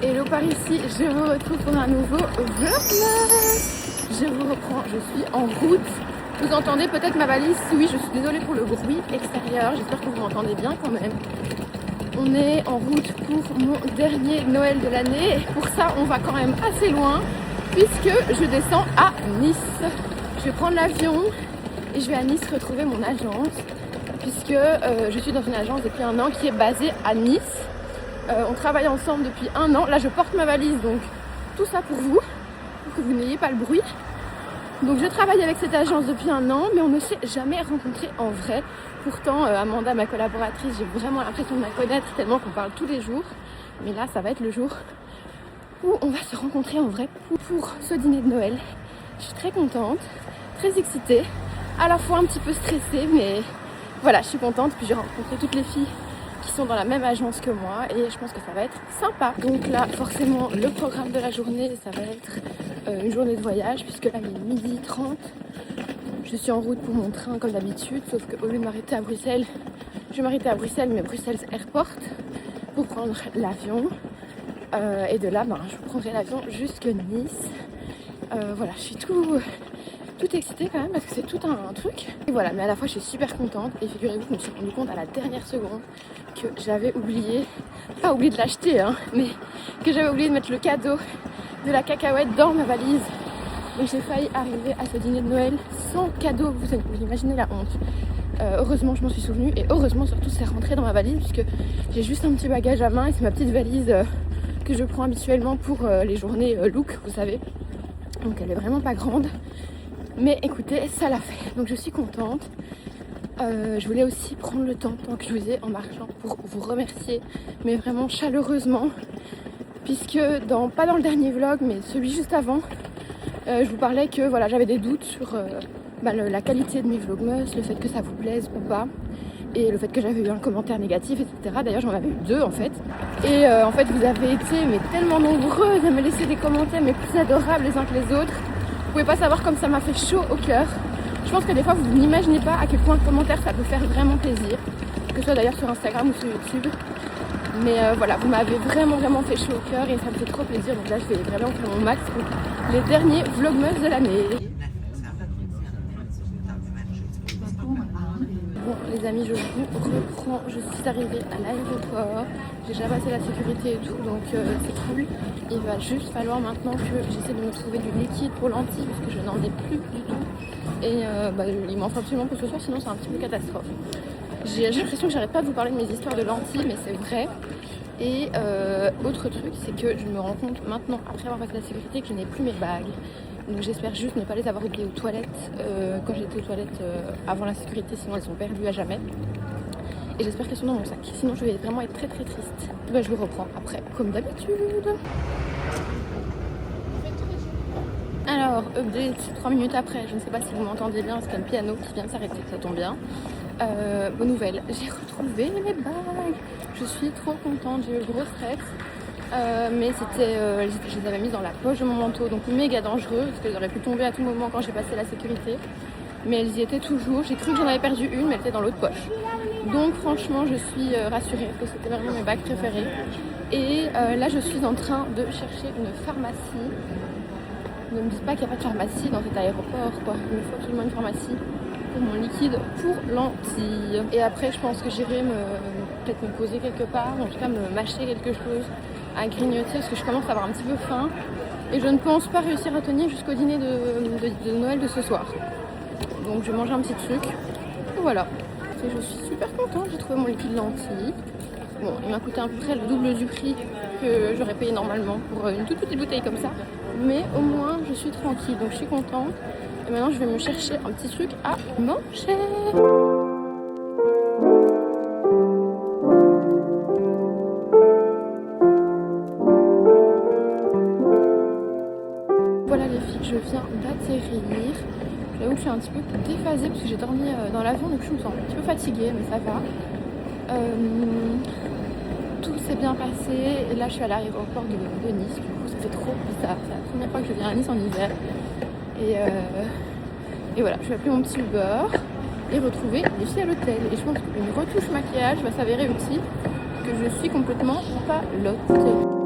Hello par ici, je vous retrouve pour un nouveau vlogmas. Je vous reprends, je suis en route. Vous entendez peut-être ma valise? Oui, je suis désolée pour le bruit extérieur, j'espère que vous m'entendez bien quand même. On est en route pour mon dernier Noël de l'année. Et pour ça, on va quand même assez loin puisque je descends à Nice. Je vais prendre l'avion et je vais à Nice retrouver mon agence puisque je suis dans une agence depuis un an qui est basée à Nice. On travaille ensemble depuis un an. Là, je porte ma valise, donc tout ça pour vous, pour que vous n'ayez pas le bruit. Donc je travaille avec cette agence depuis un an, mais on ne s'est jamais rencontré en vrai. Pourtant, Amanda, ma collaboratrice, j'ai vraiment l'impression de la connaître tellement qu'on parle tous les jours. Mais là, ça va être le jour où on va se rencontrer en vrai pour ce dîner de Noël. Je suis très contente, très excitée, à la fois un petit peu stressée, mais voilà, je suis contente. Puis j'ai rencontré toutes les filles qui sont dans la même agence que moi et je pense que ça va être sympa. Donc là, forcément, le programme de la journée, ça va être une journée de voyage puisque là, il est 12h30. Je suis en route pour mon train comme d'habitude, sauf qu'au lieu de m'arrêter à Bruxelles, je vais m'arrêter à Bruxelles, mais Bruxelles Airport, pour prendre l'avion. Et de là, je prendrai l'avion jusque Nice. Voilà, je suis tout excitée quand même parce que c'est tout un truc. Et voilà, mais à la fois je suis super contente et figurez-vous que je me suis rendu compte à la dernière seconde que j'avais oublié, pas oublié de l'acheter, mais que j'avais oublié de mettre le cadeau de la cacahuète dans ma valise. Donc j'ai failli arriver à ce dîner de Noël sans cadeau, vous imaginez la honte. Heureusement je m'en suis souvenue et heureusement surtout c'est rentré dans ma valise puisque j'ai juste un petit bagage à main et c'est ma petite valise que je prends habituellement pour les journées look, vous savez. Donc elle est vraiment pas grande. Mais écoutez, ça l'a fait, donc je suis contente. Je voulais aussi prendre le temps, tant que je vous ai en marchant, pour vous remercier, mais vraiment chaleureusement. Puisque, pas dans le dernier vlog, mais celui juste avant, je vous parlais que voilà, j'avais des doutes sur la qualité de mes vlogmas, le fait que ça vous plaise ou pas. Et le fait que j'avais eu un commentaire négatif, etc. D'ailleurs, j'en avais eu 2 en fait. Et en fait, vous avez été tellement nombreuses à me laisser des commentaires mais plus adorables les uns que les autres. Vous pouvez pas savoir comme ça m'a fait chaud au cœur. Je pense que des fois vous n'imaginez pas à quel point un commentaire ça peut faire vraiment plaisir. Que ce soit d'ailleurs sur Instagram ou sur YouTube. Mais voilà, vous m'avez vraiment fait chaud au cœur et ça me fait trop plaisir. Donc là je vais vraiment faire mon max pour les derniers vlogmas de l'année. Bon les amis, je vous reprends, je suis arrivée à l'aéroport, j'ai déjà passé la sécurité et tout, donc c'est cool. Il va juste falloir maintenant que j'essaie de me trouver du liquide pour lentilles parce que je n'en ai plus du tout. Et il m'en faut absolument que ce soit, sinon c'est un petit peu catastrophe. J'ai l'impression que j'arrête pas de vous parler de mes histoires de lentilles, mais c'est vrai. Et autre truc, c'est que je me rends compte maintenant, après avoir passé la sécurité, que je n'ai plus mes bagues. Donc j'espère juste ne pas les avoir oubliées aux toilettes quand j'étais aux toilettes avant la sécurité, sinon elles sont perdues à jamais. Et j'espère qu'elles sont dans mon sac, sinon je vais vraiment être très triste. Je vous reprends après, comme d'habitude. Alors, update 3 minutes après, je ne sais pas si vous m'entendez bien, parce qu'il y a le piano qui vient de s'arrêter, ça tombe bien. Bonne nouvelle, j'ai retrouvé mes bagues. Je suis trop contente, j'ai eu le gros stress. Mais c'était, je les avais mises dans la poche de mon manteau, donc méga dangereux, parce qu'elles auraient pu tomber à tout moment quand j'ai passé la sécurité. Mais elles y étaient toujours, j'ai cru que j'en avais perdu une, mais elle était dans l'autre poche. Donc franchement, je suis rassurée, parce que c'était vraiment mes bagues préférées. Et là, je suis en train de chercher une pharmacie. Ne me dites pas qu'il n'y a pas de pharmacie dans cet aéroport, quoi. Il me faut absolument une pharmacie pour mon liquide pour lentilles. Et après, je pense que j'irai peut-être me poser quelque part, en tout cas me mâcher quelque chose à grignoter, parce que je commence à avoir un petit peu faim. Et je ne pense pas réussir à tenir jusqu'au dîner de Noël de ce soir. Donc je vais manger un petit truc. Et voilà. Et je suis super contente, j'ai trouvé mon liquide lentilles. Bon, il m'a coûté à peu près le double du prix que j'aurais payé normalement pour une toute petite bouteille comme ça. Mais au moins, je suis tranquille, donc je suis contente. Et maintenant, je vais me chercher un petit truc à manger. Voilà les filles, je viens d'atterrir. J'avoue que je suis un petit peu déphasée parce que j'ai dormi dans l'avion, donc je me sens un petit peu fatiguée, mais ça va. Tout s'est bien passé et là je suis à l'aéroport de Nice, du coup ça fait trop bizarre, c'est la première fois que je viens à Nice en hiver et voilà, je vais appeler mon petit Uber et retrouver les filles à l'hôtel et je pense qu'une retouche maquillage va s'avérer utile, que je suis complètement palote.